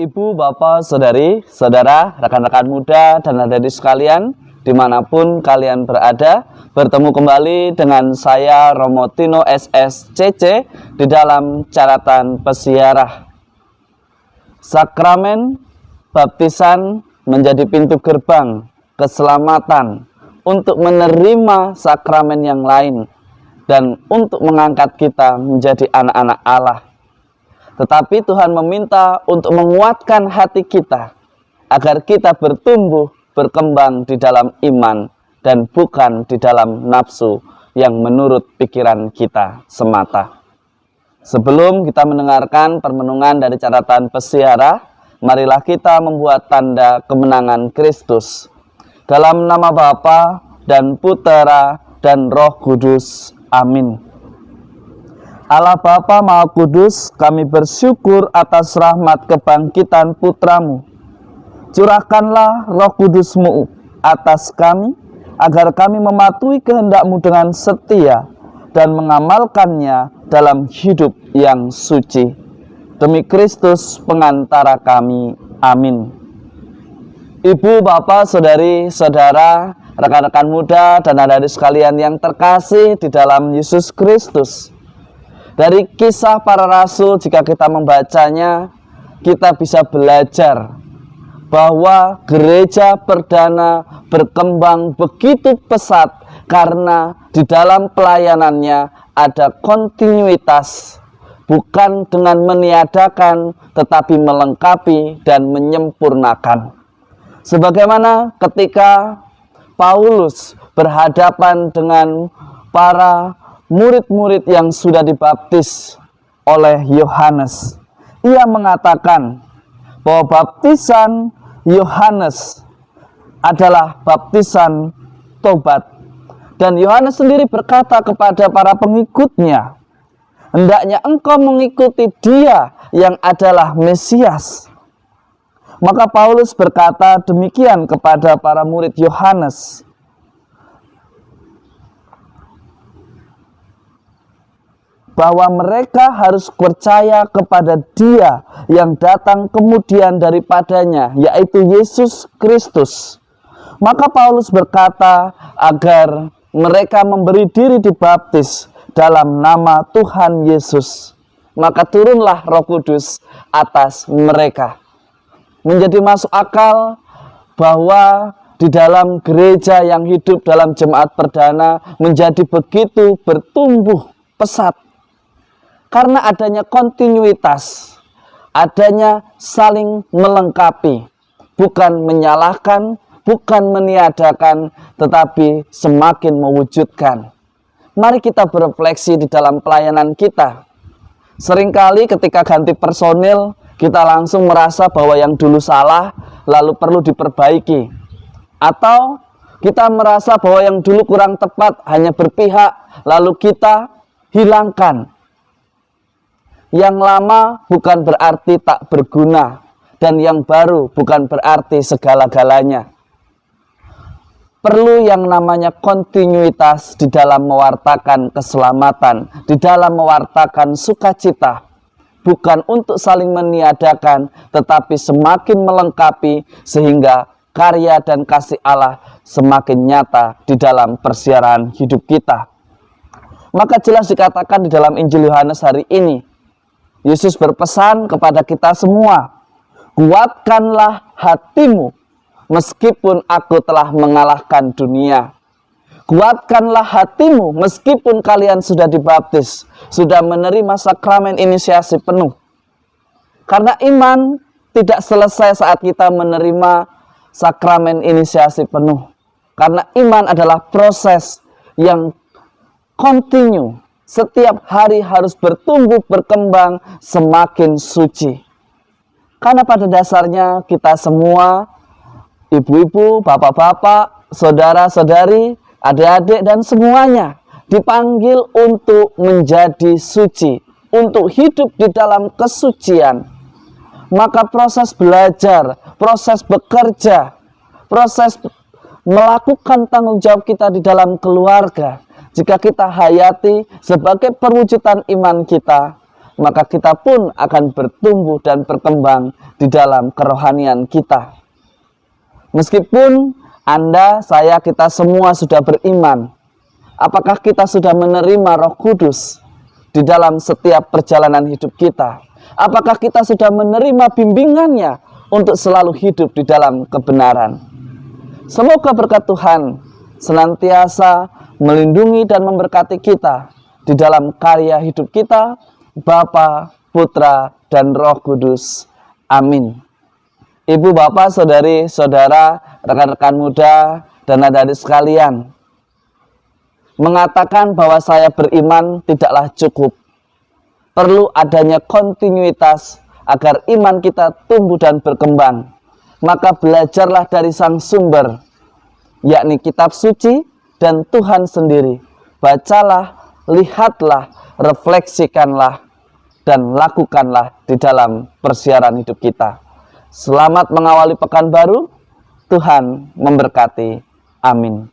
Ibu, Bapak, Saudari, Saudara, rekan-rekan muda, dan adik-adik sekalian, dimanapun kalian berada, bertemu kembali dengan saya Romo Tino SSCC di dalam catatan pesiarah. Sakramen baptisan menjadi pintu gerbang keselamatan untuk menerima sakramen yang lain dan untuk mengangkat kita menjadi anak-anak Allah. Tetapi Tuhan meminta untuk menguatkan hati kita agar kita bertumbuh, berkembang di dalam iman dan bukan di dalam nafsu yang menurut pikiran kita semata. Sebelum kita mendengarkan permenungan dari catatan pesiarah, marilah kita membuat tanda kemenangan Kristus. Dalam nama Bapa dan Putera dan Roh Kudus. Amin. Allah Bapa Maha Kudus, kami bersyukur atas rahmat kebangkitan Putramu. Curahkanlah Roh Kudus-Mu atas kami, agar kami mematuhi kehendak-Mu dengan setia dan mengamalkannya dalam hidup yang suci. Demi Kristus pengantara kami. Amin. Ibu, Bapak, Saudari, Saudara, rekan-rekan muda, dan adik-adik sekalian yang terkasih di dalam Yesus Kristus. Dari kisah para rasul, jika kita membacanya, kita bisa belajar bahwa gereja perdana berkembang begitu pesat karena di dalam pelayanannya ada kontinuitas, bukan dengan meniadakan tetapi melengkapi dan menyempurnakan. Sebagaimana ketika Paulus berhadapan dengan para murid-murid yang sudah dibaptis oleh Yohanes, ia mengatakan bahwa baptisan Yohanes adalah baptisan tobat. Dan Yohanes sendiri berkata kepada para pengikutnya, hendaknya engkau mengikuti Dia yang adalah Mesias. Maka Paulus berkata demikian kepada para murid Yohanes, bahwa mereka harus percaya kepada Dia yang datang kemudian daripadanya, yaitu Yesus Kristus. Maka Paulus berkata agar mereka memberi diri dibaptis dalam nama Tuhan Yesus. Maka turunlah Roh Kudus atas mereka. Menjadi masuk akal bahwa di dalam gereja yang hidup dalam jemaat perdana menjadi begitu bertumbuh pesat. Karena adanya kontinuitas, adanya saling melengkapi, bukan menyalahkan, bukan meniadakan, tetapi semakin mewujudkan. Mari kita berefleksi di dalam pelayanan kita. Seringkali ketika ganti personil, kita langsung merasa bahwa yang dulu salah, lalu perlu diperbaiki. Atau kita merasa bahwa yang dulu kurang tepat, hanya berpihak, lalu kita hilangkan. Yang lama bukan berarti tak berguna, dan yang baru bukan berarti segala-galanya. Perlu yang namanya kontinuitas di dalam mewartakan keselamatan, di dalam mewartakan sukacita, bukan untuk saling meniadakan, tetapi semakin melengkapi sehingga karya dan kasih Allah semakin nyata di dalam persiaran hidup kita. Maka jelas dikatakan di dalam Injil Yohanes hari ini, Yesus berpesan kepada kita semua, kuatkanlah hatimu meskipun aku telah mengalahkan dunia. Kuatkanlah hatimu meskipun kalian sudah dibaptis, sudah menerima sakramen inisiasi penuh. Karena iman tidak selesai saat kita menerima sakramen inisiasi penuh. Karena iman adalah proses yang kontinu. Setiap hari harus bertumbuh, berkembang, semakin suci. Karena pada dasarnya kita semua, ibu-ibu, bapak-bapak, saudara-saudari, adik-adik, dan semuanya dipanggil untuk menjadi suci, untuk hidup di dalam kesucian. Maka proses belajar, proses bekerja, proses melakukan tanggung jawab kita di dalam keluarga, jika kita hayati sebagai perwujudan iman kita, maka kita pun akan bertumbuh dan berkembang di dalam kerohanian kita. Meskipun Anda, saya, kita semua sudah beriman, apakah kita sudah menerima Roh Kudus di dalam setiap perjalanan hidup kita? Apakah kita sudah menerima bimbingannya untuk selalu hidup di dalam kebenaran? Semoga berkat Tuhan senantiasa melindungi dan memberkati kita di dalam karya hidup kita, Bapa, Putra, dan Roh Kudus. Amin. Ibu, bapak, saudari, saudara, rekan-rekan muda, dan adik-adik sekalian, mengatakan bahwa saya beriman tidaklah cukup. Perlu adanya kontinuitas agar iman kita tumbuh dan berkembang. Maka belajarlah dari sang sumber, yakni kitab suci dan Tuhan sendiri. Bacalah, lihatlah, refleksikanlah, dan lakukanlah di dalam persiaran hidup kita. Selamat mengawali pekan baru. Tuhan memberkati. Amin.